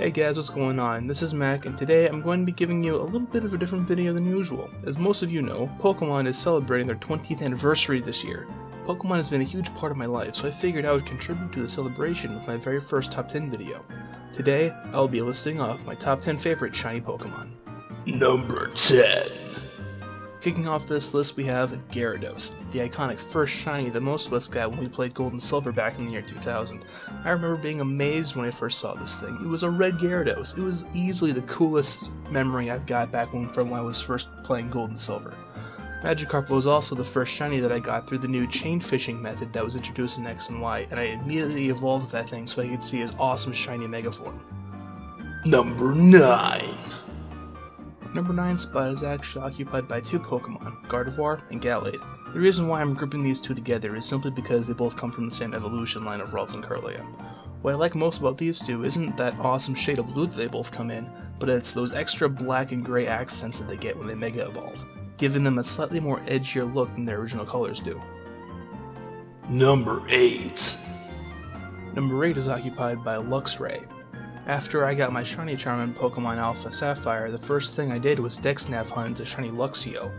Hey guys, what's going on? This is Mac, and today I'm going to be giving you a little bit of a different video than usual. As most of you know, Pokemon is celebrating their 20th anniversary this year. Pokemon has been a huge part of my life, so I figured I would contribute to the celebration with my very first top 10 video. Today, I will be listing off my top 10 favorite shiny Pokemon. Number 10. Kicking off this list, we have Gyarados, the iconic first shiny that most of us got when we played Gold and Silver back in the year 2000. I remember being amazed when I first saw this thing. It was a red Gyarados. It was easily the coolest memory I've got back from when I was first playing Gold and Silver. Magikarp was also the first shiny that I got through the new chain fishing method that was introduced in X and Y, and I immediately evolved that thing so I could see his awesome shiny Mega form. Number 9. Number 9 spot is actually occupied by two Pokemon, Gardevoir and Gallade. The reason why I'm grouping these two together is simply because they both come from the same evolution line of Ralts and Kirlia. What I like most about these two isn't that awesome shade of blue that they both come in, but it's those extra black and gray accents that they get when they Mega Evolve, giving them a slightly more edgier look than their original colors do. Number 8. Number 8 is occupied by Luxray. After I got my shiny Charm Pokemon Alpha Sapphire, the first thing I did was Dex-Nav hunt a shiny Luxio.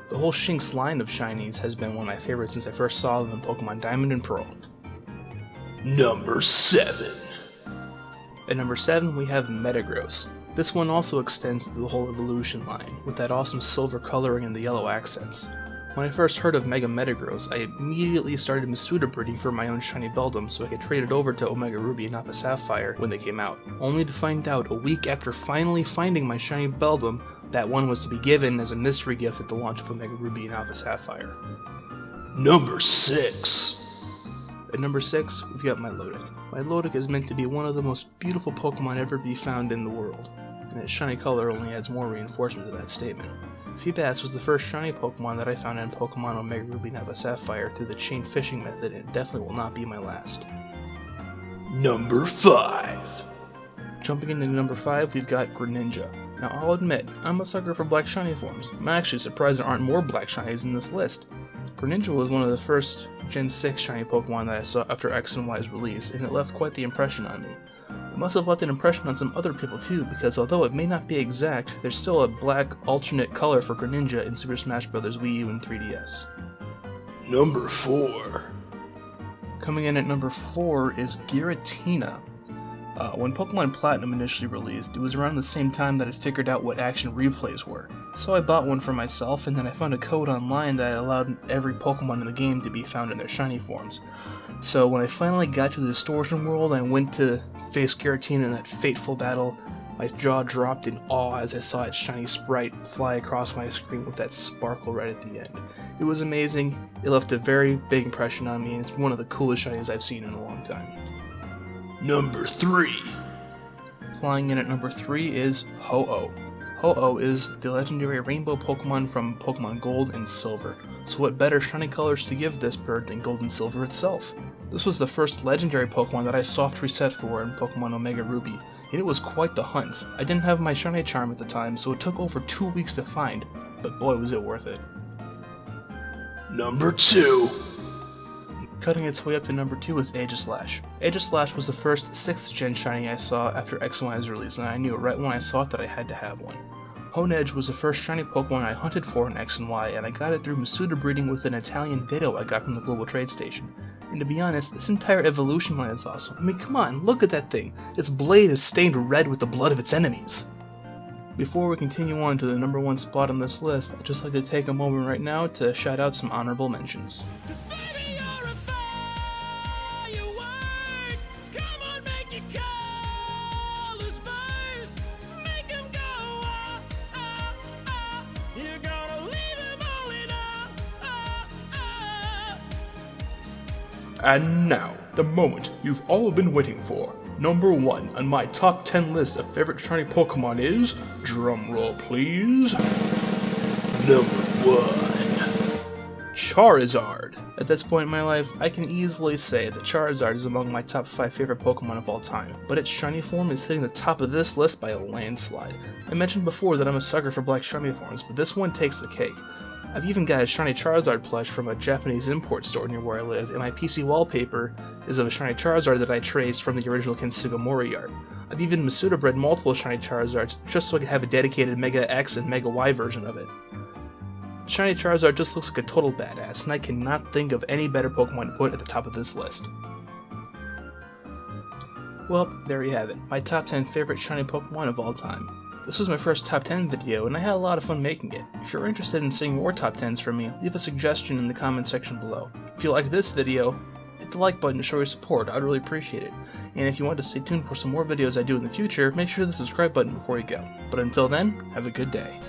The whole Shinx line of shinies has been one of my favorites since I first saw them in Pokemon Diamond and Pearl. Number 7. At number 7 we have Metagross. This one also extends to the whole evolution line, with that awesome silver coloring and the yellow accents. When I first heard of Mega Metagross, I immediately started Masuda breeding for my own shiny Beldum so I could trade it over to Omega Ruby and Alpha Sapphire when they came out, only to find out a week after finally finding my shiny Beldum that one was to be given as a mystery gift at the launch of Omega Ruby and Alpha Sapphire. Number 6. At number 6, we've got Milotic. Milotic is meant to be one of the most beautiful Pokemon ever to be found in the world, and its shiny color only adds more reinforcement to that statement. Feebas was the first shiny Pokemon that I found in Pokemon Omega Ruby and Alpha Sapphire through the chain fishing method, and it definitely will not be my last. Number 5. Jumping into number 5, we've got Greninja. Now I'll admit, I'm a sucker for black shiny forms. I'm actually surprised there aren't more black shinies in this list. Greninja was one of the first Gen 6 shiny Pokemon that I saw after X and Y's release, and it left quite the impression on me. It must have left an impression on some other people too, because although it may not be exact, there's still a black alternate color for Greninja in Super Smash Bros. Wii U and 3DS. Number 4. Coming in at number 4 is Giratina. When Pokemon Platinum initially released, it was around the same time that I figured out what action replays were. So I bought one for myself, and then I found a code online that allowed every Pokemon in the game to be found in their shiny forms. So when I finally got to the Distortion World and went to face Giratina in that fateful battle, my jaw dropped in awe as I saw its shiny sprite fly across my screen with that sparkle right at the end. It was amazing, it left a very big impression on me, and it's one of the coolest shinies I've seen in a long time. Number 3. Flying in at number 3 is Ho-Oh. Ho-Oh is the legendary rainbow Pokemon from Pokemon Gold and Silver, so what better shiny colors to give this bird than Gold and Silver itself? This was the first legendary Pokemon that I soft reset for in Pokemon Omega Ruby, and it was quite the hunt. I didn't have my shiny charm at the time, so it took over 2 weeks to find, but boy was it worth it. Number 2. Cutting its way up to number 2 is Aegislash. Aegislash was the first 6th gen shiny I saw after X and Y's release, and I knew right when I saw it that I had to have one. Honedge was the first shiny Pokemon I hunted for in X and Y, and I got it through Masuda breeding with an Italian Ditto I got from the Global Trade Station. And to be honest, this entire evolution line is awesome. I mean, come on, look at that thing. Its blade is stained red with the blood of its enemies. Before we continue on to the number 1 spot on this list, I'd just like to take a moment right now to shout out some honorable mentions. And now, the moment you've all been waiting for. Number 1 on my top 10 list of favorite shiny Pokemon is, drumroll please, number 1, Charizard. At this point in my life, I can easily say that Charizard is among my top 5 favorite Pokemon of all time, but its shiny form is hitting the top of this list by a landslide. I mentioned before that I'm a sucker for black shiny forms, but this one takes the cake. I've even got a shiny Charizard plush from a Japanese import store near where I live, and my PC wallpaper is of a shiny Charizard that I traced from the original Ken Sugimori art. I've even Masuda bred multiple shiny Charizards just so I could have a dedicated Mega X and Mega Y version of it. Shiny Charizard just looks like a total badass, and I cannot think of any better Pokemon to put at the top of this list. Well, there you have it, my top 10 favorite shiny Pokemon of all time. This was my first top 10 video, and I had a lot of fun making it. If you're interested in seeing more top 10s from me, leave a suggestion in the comment section below. If you liked this video, hit the like button to show your support, I'd really appreciate it. And if you want to stay tuned for some more videos I do in the future, make sure to hit the subscribe button before you go. But until then, have a good day.